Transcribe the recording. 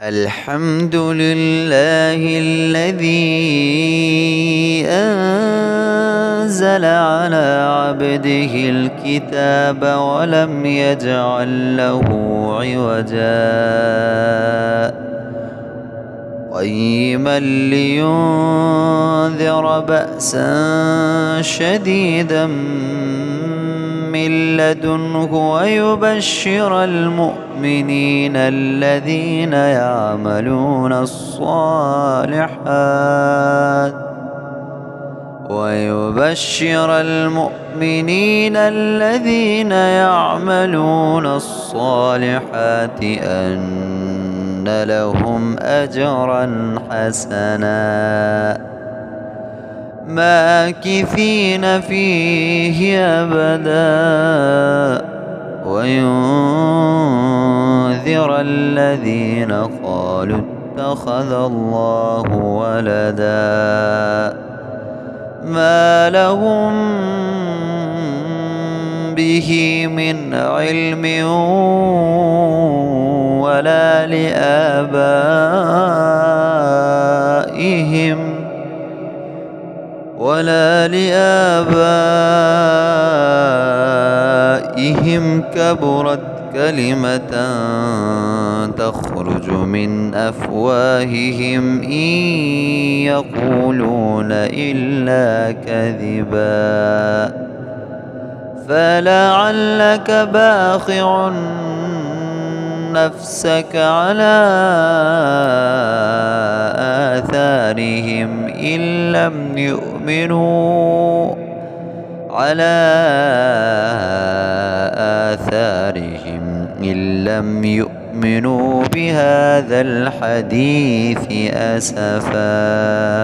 الحمد لله الذي أنزل على عبده الكتاب ولم يجعل له عوجا قيما لينذر بأسا شديدا من لدنه ويبشر المؤمنين الذين يعملون الصالحات أن لهم أجرا حسنا ماكثين فيه أبدا وينذر الذين قالوا اتخذ الله ولدا ما لهم به من علم ولا لآبائهم كبرت كلمة تخرج من أفواههم إن يقولون إلا كذبا فلعلك باخع نفسك على آثارهم إن لم يؤمنوا بهذا الحديث أسفا.